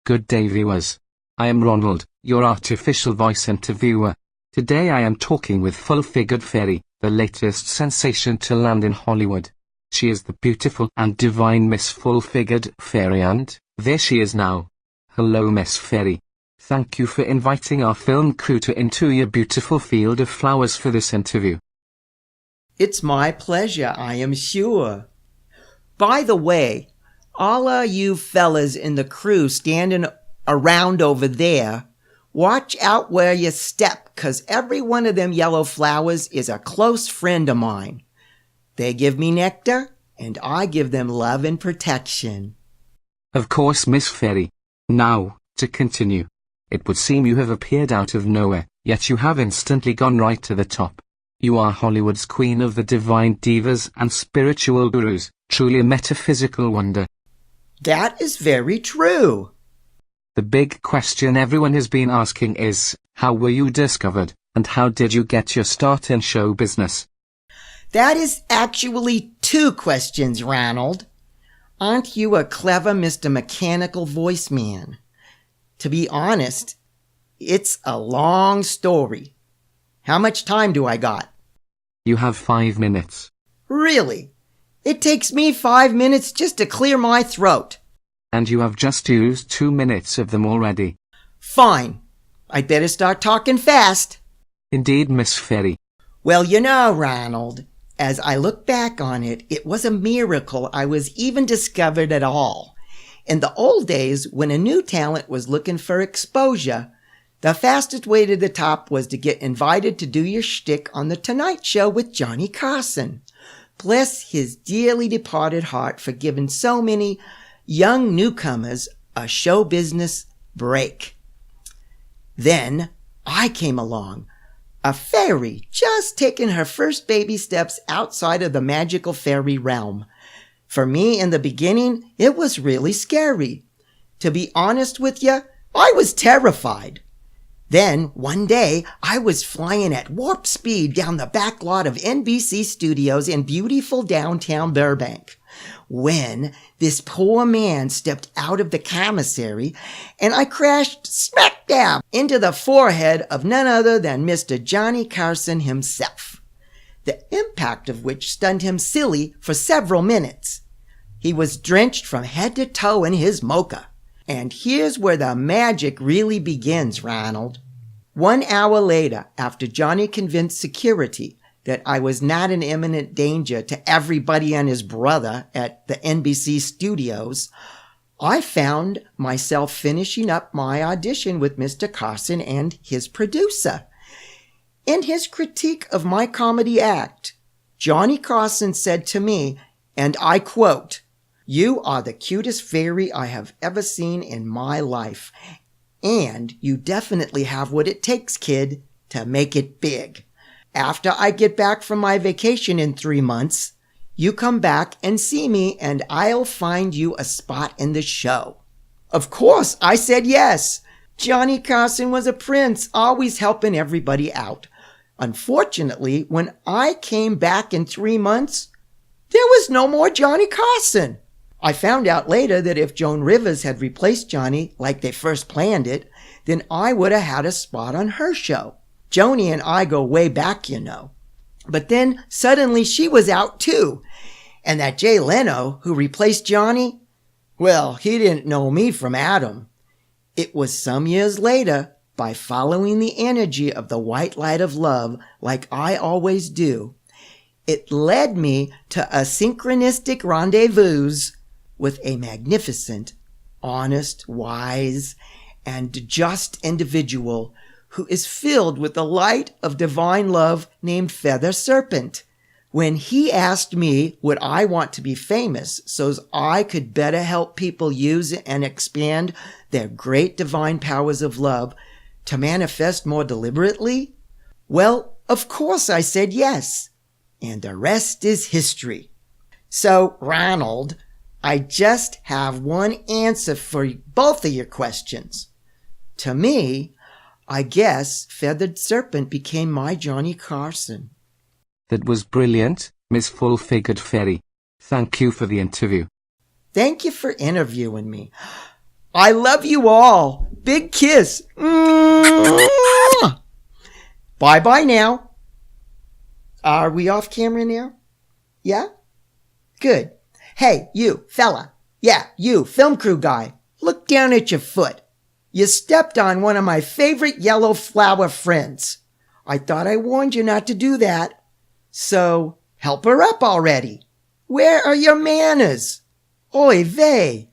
Good day, viewers. I am Ronald, your artificial voice interviewer. Today I am talking with Full-Figured Fairy, the latest sensation to land in Hollywood. She is the beautiful and divine Miss Full-Figured Fairy, and there she is now. Hello, Miss Fairy. Thank you for inviting our film crew to into your beautiful field of flowers for this interview. It's my pleasure, I am sure. By the way, all of you fellas in the crew standing around over there, watch out where you step, 'cause every one of them yellow flowers is a close friend of mine. They give me nectar, and I give them love and protection. Of course, Miss Fairy. Now, to continue. It would seem you have appeared out of nowhere, yet you have instantly gone right to the top. You are Hollywood's queen of the divine divas and spiritual gurus, truly a metaphysical wonder. That is very true. The big question everyone has been asking is, how were you discovered, and how did you get your start in show business? That is actually two questions, Ronald. Aren't you a clever Mr. Mechanical Voice Man? To be honest, it's a long story. How much time do I got? You have 5 minutes. Really? It takes me 5 minutes just to clear my throat. And you have just used 2 minutes of them already. Fine. I'd better start talking fast. Indeed, Miss Fairy. Well, you know, Ronald, as I look back on it, it was a miracle I was even discovered at all. In the old days, when a new talent was looking for exposure, the fastest way to the top was to get invited to do your shtick on The Tonight Show with Johnny Carson. Bless his dearly departed heart for giving so many young newcomers a show business break. Then I came along, a fairy just taking her first baby steps outside of the magical fairy realm. For me, in the beginning, it was really scary. To be honest with you, I was terrified. Then, one day, I was flying at warp speed down the back lot of NBC Studios in beautiful downtown Burbank, when this poor man stepped out of the commissary and I crashed smack dab into the forehead of none other than Mr. Johnny Carson himself, the impact of which stunned him silly for several minutes. He was drenched from head to toe in his mocha. And here's where the magic really begins, Ronald. 1 hour later, after Johnny convinced security that I was not an imminent danger to everybody and his brother at the NBC studios, I found myself finishing up my audition with Mr. Carson and his producer. In his critique of my comedy act, Johnny Carson said to me, and I quote, "You are the cutest fairy I have ever seen in my life, and you definitely have what it takes, kid, to make it big. After I get back from my vacation in 3 months, you come back and see me and I'll find you a spot in the show." Of course, I said yes. Johnny Carson was a prince, always helping everybody out. Unfortunately, when I came back in 3 months, there was no more Johnny Carson. I found out later that if Joan Rivers had replaced Johnny like they first planned it, then I would have had a spot on her show. Joni and I go way back, you know. But then suddenly she was out too. And that Jay Leno, who replaced Johnny, well, he didn't know me from Adam. It was some years later, by following the energy of the white light of love like I always do, it led me to a synchronistic rendezvous with a magnificent, honest, wise, and just individual who is filled with the light of divine love named Feather Serpent. When he asked me would I want to be famous so I could better help people use and expand their great divine powers of love to manifest more deliberately, well, of course I said yes, and the rest is history. So, Ronald, I just have one answer for both of your questions. To me, I guess Feathered Serpent became my Johnny Carson. That was brilliant, Miss Full-Figured Fairy. Thank you for the interview. Thank you for interviewing me. I love you all. Big kiss. Bye-bye now. Are we off camera now? Yeah? Good. Hey, you, fella. Yeah, you, film crew guy. Look down at your foot. You stepped on one of my favorite yellow flower friends. I thought I warned you not to do that. So, help her up already. Where are your manners? Oy vey.